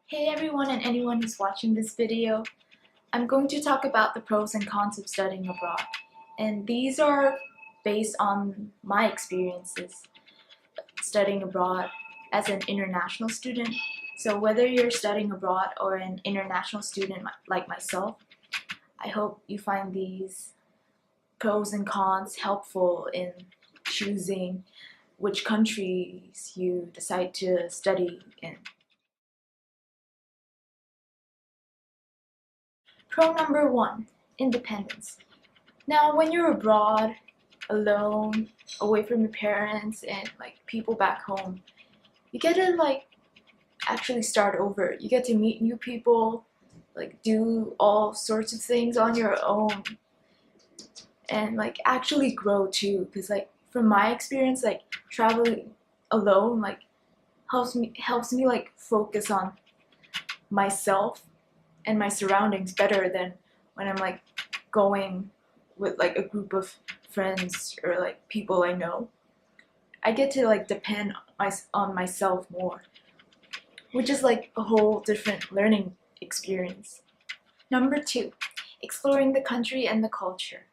Hey everyone and anyone who's watching this video. I'm going to talk about the pros and cons of studying abroad. And these are based on my experiences studying abroad as an international student. So whether you're studying abroad or an international student like myself, I hope you find these pros and cons helpful in choosing which countries you decide to study in. Pro number one, independence. Now, when you're abroad, alone, away from your parents and like people back home, you get to actually start over. You get to meet new people, like do all sorts of things on your own and like actually grow too. Because like from my experience, like traveling alone like helps me like focus on myself and my surroundings better than when I'm like going with like a group of friends or like people I know. I get to like depend on myself more, which is like a whole different learning experience. Number two, exploring the country and the culture.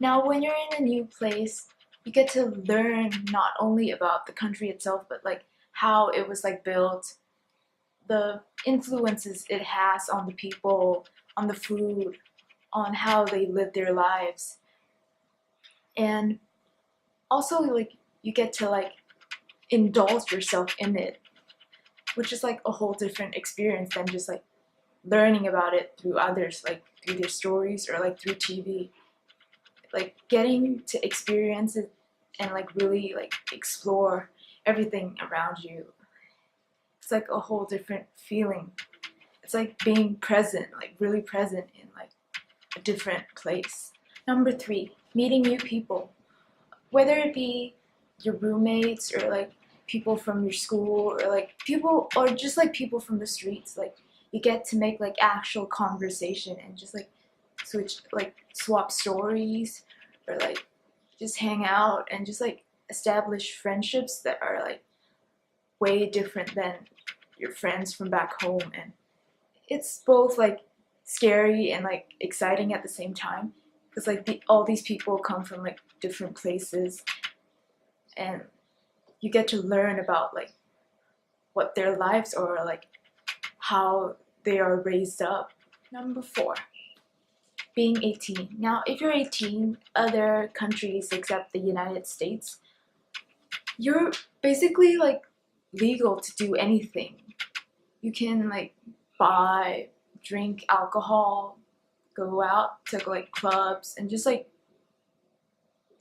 Now, when you're in a new place, you get to learn not only about the country itself, but like how it was like built, the influences it has on the people, on the food, on how they live their lives. And also like you get to like indulge yourself in it, which is like a whole different experience than just like learning about it through others, like through their stories or like through TV. Like getting to experience it and like really like explore everything around you. It's like a whole different feeling. It's like being present, like really present in like a different place. Number three, meeting new people. Whether it be your roommates or like people from your school or like people or just like people from the streets, like you get to make like actual conversation and just like swap stories or like just hang out and just like establish friendships that are like way different than your friends from back home. And it's both like scary and like exciting at the same time because like all these people come from like different places and you get to learn about like what their lives are like, how they are raised up. Number four, being 18. Now, if you're 18, other countries except the United States, you're basically like legal to do anything. You can like buy, drink alcohol, go out to like clubs, and just like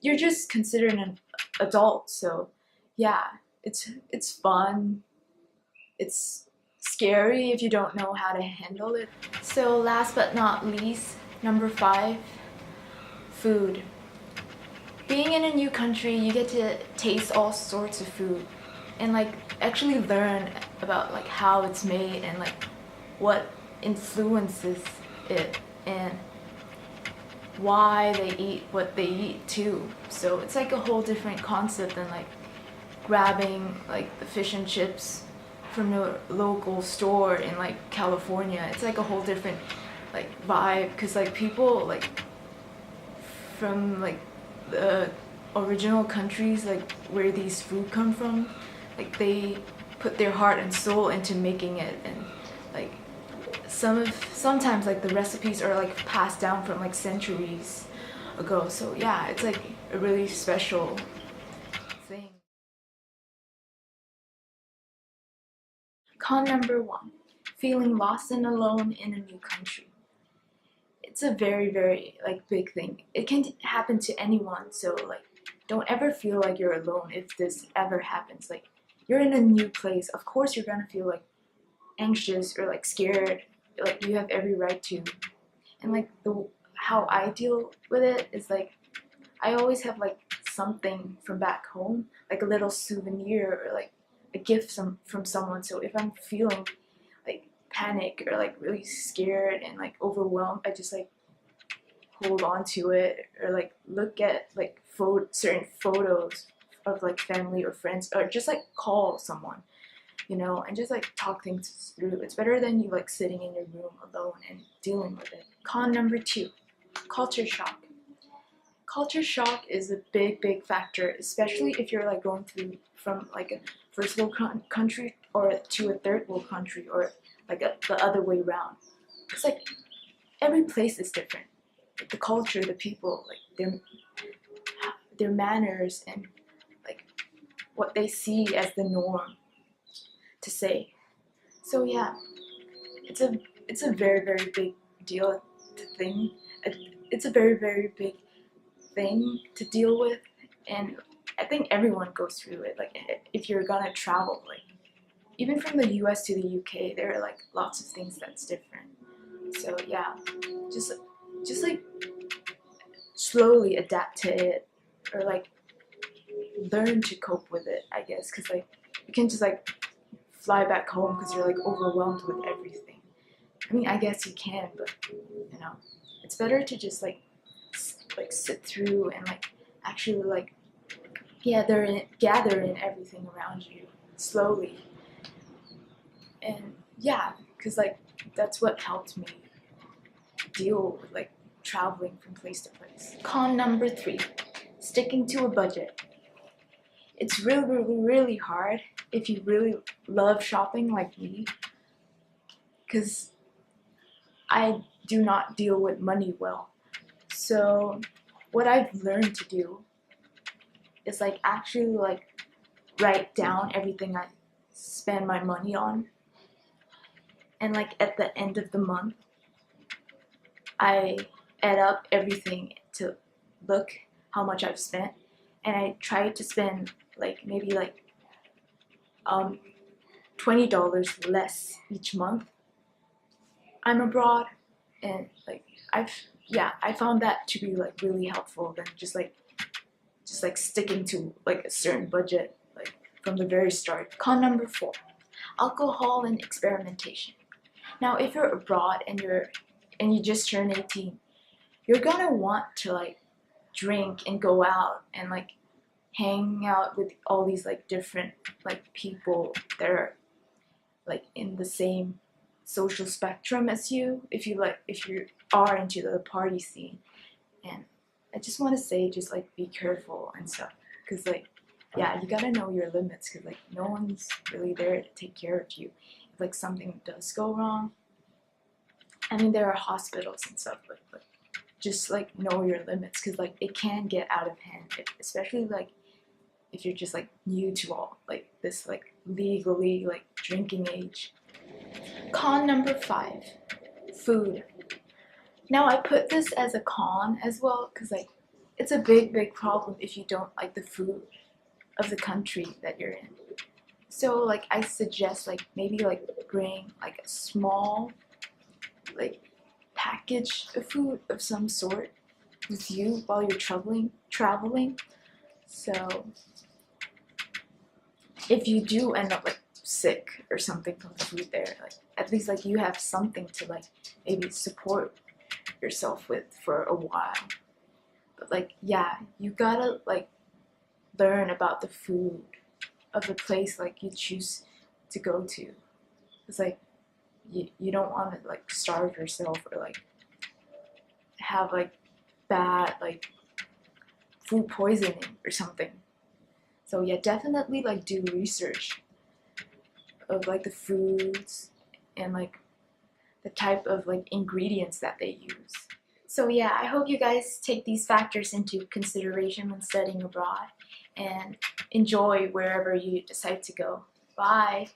you're just considered an adult. So yeah, it's fun. It's scary if you don't know how to handle it. So last but not least, number five, food. Being in a new country, you get to taste all sorts of food and like actually learn about like how it's made and like what influences it and why they eat what they eat too. So it's like a whole different concept than like grabbing like the fish and chips from the local store in like California. It's like a whole different like vibe because like people like from like the original countries like where these food come from, like they put their heart and soul into making it. And like sometimes like the recipes are like passed down from like centuries ago. So yeah, it's like a really special thing. Con number one, feeling lost and alone in a new country. It's a very like big thing. It can happen to anyone, so like don't ever feel like you're alone if this ever happens. Like you're in a new place, of course you're gonna feel like anxious or like scared. Like you have every right to. And like the how I deal with it is like I always have like something from back home, like a little souvenir or like a gift from someone. So if I'm feeling like panic or like really scared and like overwhelmed, I just like hold on to it or like look at like certain photos of like family or friends or just like call someone. you know, and just like talk things through. It's better than you like sitting in your room alone and dealing with it. Con number 2, culture shock. Culture shock is a big factor, especially if you're like going through from like a first world country or to a third world country, or like the other way around. It's like every place is different. Like the culture, the people, like their manners, and like what they see as the norm to say. So yeah, it's a very big deal to thing. It's a very big thing to deal with, and I think everyone goes through it. Like if you're gonna travel, like even from the U.S. to the U.K., there are like lots of things that's different. So yeah, just like slowly adapt to it, or like learn to cope with it, I guess, because like you can just like fly back home because you're like overwhelmed with everything. I mean, I guess you can, but you know, it's better to just like sit through and like actually like gather in everything around you slowly. And yeah, because like that's what helped me deal with like traveling from place to place. Con number 3, sticking to a budget. It's really hard if you really love shopping like me, because I do not deal with money well. So what I've learned to do is like actually like write down everything I spend my money on, and like at the end of the month I add up everything to look how much I've spent, and I try to spend like maybe like $20 less each month I'm abroad. And like I found that to be like really helpful than just like sticking to like a certain budget like from the very start. Con number 4, alcohol and experimentation. Now if you're abroad and you just turned 18, you're gonna want to like drink and go out and like hang out with all these like different like people that are like in the same social spectrum as you, if you are into the party scene. And I just want to say, just like be careful and stuff, because like yeah, you gotta know your limits, because like no one's really there to take care of you if like something does go wrong. I mean, there are hospitals and stuff, but like just like know your limits, because like it can get out of hand, especially like if you're just like new to all like this like legally like drinking age. Con number 5, food. Now I put this as a con as well, because like it's a big problem if you don't like the food of the country that you're in. So like I suggest like maybe like bring like a small like package of food of some sort with you while you're traveling. So if you do end up like sick or something from the food there, like at least like you have something to like maybe support yourself with for a while. But like yeah, you gotta like learn about the food of the place like you choose to go to. It's like you don't want to like starve yourself or like have like bad like food poisoning or something. So yeah, definitely like do research of like the foods and like the type of like ingredients that they use. So yeah, I hope you guys take these factors into consideration when studying abroad and enjoy wherever you decide to go. Bye!